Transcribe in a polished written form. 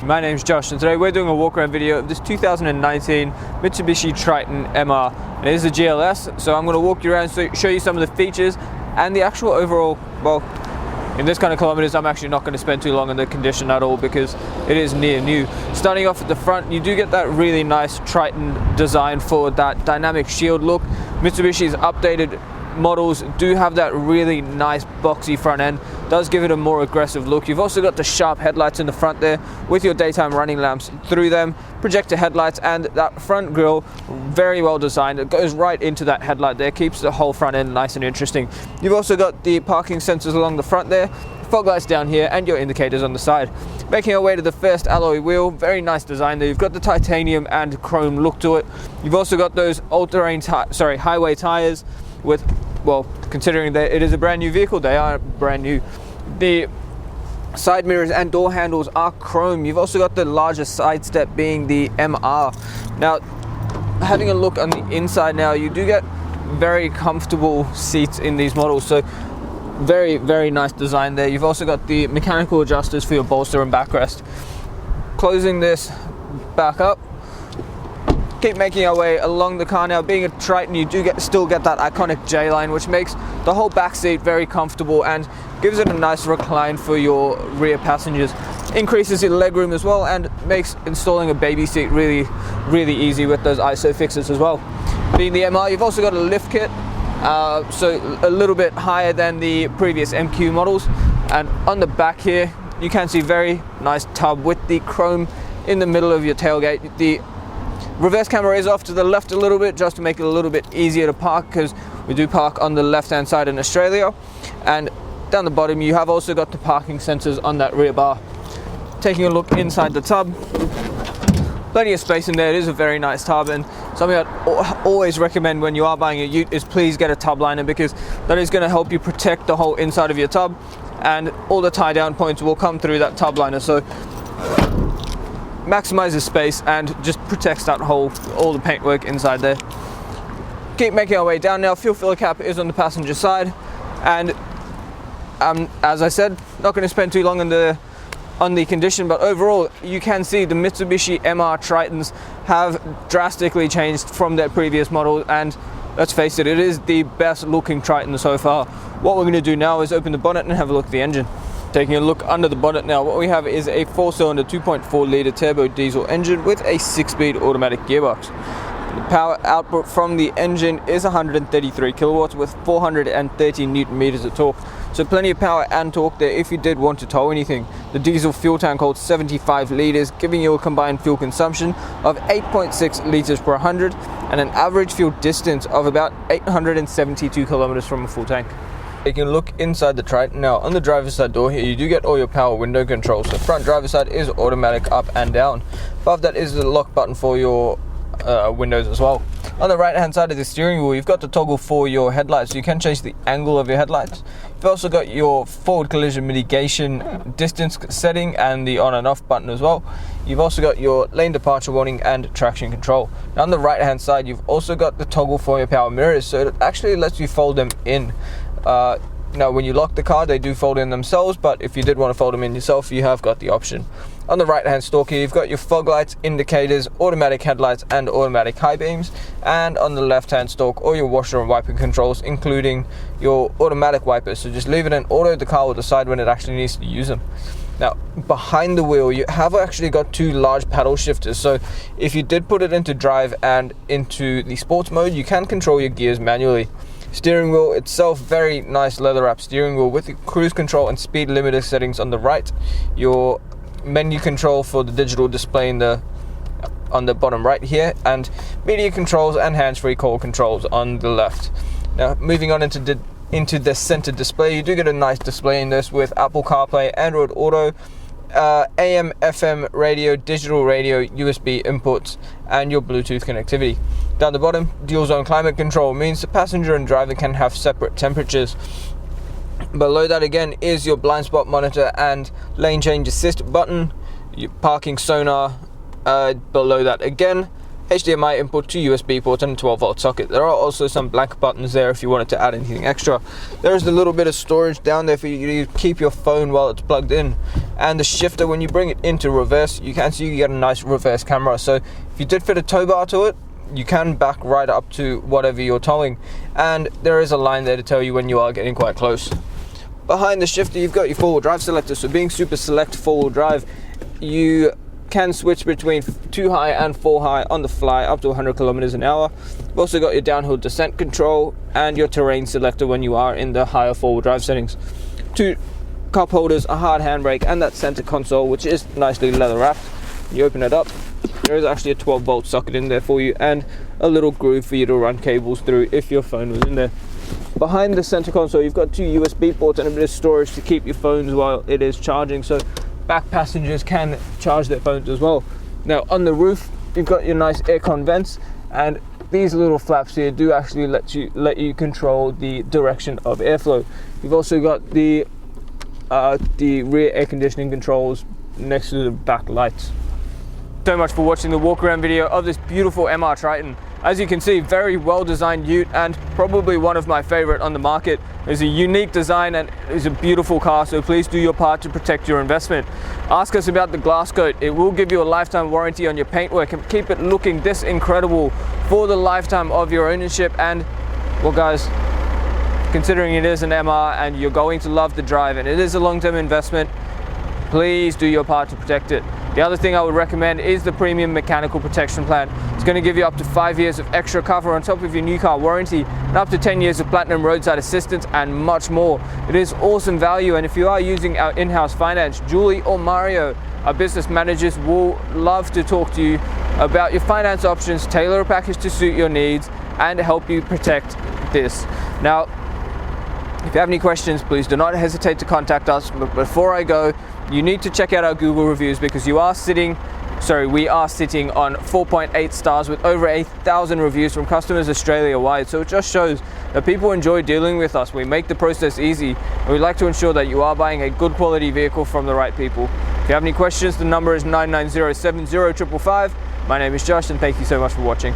my name's Josh and today we're doing a walk-around video of this 2019 Mitsubishi Triton MR. It is a GLS, so I'm going to walk you around, show you some of the features and the actual overall, well, in this kind of kilometers I'm actually not going to spend too long on the condition at all because it is near new. Starting off at the front, you do get that really nice Triton design for that dynamic shield look. Mitsubishi's updated models do have that really nice boxy front end, does give it a more aggressive look. You've also got the sharp headlights in the front there with your daytime running lamps through them, projector headlights, and that front grille very well designed. It goes right into that headlight there, keeps the whole front end nice and interesting. You've also got the parking sensors along the front there, fog lights down here, and your indicators on the side. Making our way to the first alloy wheel, very nice design there. You've got the titanium and chrome look to it. You've also got those all-terrain highway tires with, well, considering that it is a brand new vehicle, they are brand new. The side mirrors and door handles are chrome. You've also got the largest side step being the MR. Now, having a look on the inside now, you do get very comfortable seats in these models, so very, very nice design there. You've also got the mechanical adjusters for your bolster and backrest. Closing this back up, keep making our way along the car now. Being a Triton, you do still get that iconic J-line, which makes the whole back seat very comfortable and gives it a nice recline for your rear passengers. Increases your legroom as well and makes installing a baby seat really, really easy with those ISO fixes as well. Being the MR, you've also got a lift kit, so a little bit higher than the previous MQ models. And on the back here, you can see very nice tub with the chrome in the middle of your tailgate. The reverse camera is off to the left a little bit just to make it a little bit easier to park, because we do park on the left hand side in Australia. And down the bottom you have also got the parking sensors on that rear bar. Taking a look inside the tub, plenty of space in there. It is a very nice tub, and something I'd always recommend when you are buying a ute is please get a tub liner, because that is going to help you protect the whole inside of your tub, and all the tie down points will come through that tub liner. So maximizes space and just protects that whole, all the paintwork inside there. Keep making our way down now. Fuel filler cap is on the passenger side, and as I said, not going to spend too long on the condition, but overall you can see the Mitsubishi MR Tritons have drastically changed from their previous model, and let's face it, it is the best looking Triton so far. What we're going to do now is open the bonnet and have a look at the engine. Taking a look under the bonnet now, what we have is a 4-cylinder 2.4 litre turbo diesel engine with a 6-speed automatic gearbox. The power output from the engine is 133 kilowatts with 430 newton meters of torque. So plenty of power and torque there if you did want to tow anything. The diesel fuel tank holds 75 litres, giving you a combined fuel consumption of 8.6 litres per 100 and an average fuel distance of about 872 kilometers from a full tank. Taking a look inside the Triton now, on the driver's side door here you do get all your power window controls. The front driver's side is automatic up and down. Above that is the lock button for your windows as well. On the right hand side of the steering wheel you've got the toggle for your headlights, so you can change the angle of your headlights. You've also got your forward collision mitigation distance setting and the on and off button as well. You've also got your lane departure warning and traction control. Now on the right hand side you've also got the toggle for your power mirrors, so it actually lets you fold them in. Now when you lock the car they do fold in themselves, but if you did want to fold them in yourself you have got the option. On the right hand stalk here you've got your fog lights, indicators, automatic headlights and automatic high beams, and on the left hand stalk all your washer and wiper controls including your automatic wipers, so just leave it in auto, the car will decide when it actually needs to use them. Now behind the wheel you have actually got two large paddle shifters, so if you did put it into drive and into the sports mode you can control your gears manually. Steering wheel itself, very nice leather wrap steering wheel with the cruise control and speed limiter settings on the right, your menu control for the digital display on the bottom right here, and media controls and hands-free call controls on the left. Now moving on into the center display, you do get a nice display in this with Apple CarPlay, Android Auto, AM, FM radio, digital radio, USB inputs, and your Bluetooth connectivity. Down the bottom, dual zone climate control means the passenger and driver can have separate temperatures. Below that again is your blind spot monitor and lane change assist button, your parking sonar. Below that again HDMI input, 2 USB ports and a 12-volt socket. There are also some blank buttons there if you wanted to add anything extra. There's a little bit of storage down there for you to keep your phone while it's plugged in. And the shifter, when you bring it into reverse, you can see you get a nice reverse camera. So if you did fit a tow bar to it, you can back right up to whatever you're towing. And there is a line there to tell you when you are getting quite close. Behind the shifter, you've got your 4-wheel drive selector. So being super select 4-wheel drive, you can switch between 2 high and 4 high on the fly up to 100 kilometers an hour. You've also got your downhill descent control and your terrain selector when you are in the higher 4-wheel drive settings. 2 cup holders, a hard handbrake, and that center console, which is nicely leather wrapped. You open it up, there is actually a 12-volt socket in there for you and a little groove for you to run cables through if your phone was in there. Behind the center console, you've got 2 USB ports and a bit of storage to keep your phones while it is charging, so back passengers can charge their phones as well. Now on the roof, you've got your nice aircon vents, and these little flaps here do actually let you control the direction of airflow. You've also got the rear air conditioning controls next to the back lights. So much for watching the walk around video of this beautiful MR Triton. As you can see, very well designed ute and probably one of my favorite on the market. It's a unique design and it's a beautiful car, so please do your part to protect your investment. Ask us about the glass coat. It will give you a lifetime warranty on your paintwork and keep it looking this incredible for the lifetime of your ownership. And well guys, considering it is an MR and you're going to love the drive and it is a long-term investment, please do your part to protect it. The other thing I would recommend is the premium mechanical protection plan. It's going to give you up to 5 years of extra cover on top of your new car warranty and up to 10 years of platinum roadside assistance and much more. It is awesome value, and if you are using our in-house finance, Julie or Mario, our business managers, will love to talk to you about your finance options, tailor a package to suit your needs and help you protect this. Now, if you have any questions, please do not hesitate to contact us. But before I go, you need to check out our Google reviews because we are sitting on 4.8 stars with over 8,000 reviews from customers Australia-wide. So it just shows that people enjoy dealing with us. We make the process easy, and we'd like to ensure that you are buying a good quality vehicle from the right people. If you have any questions, the number is 990-70-555. My name is Josh, and thank you so much for watching.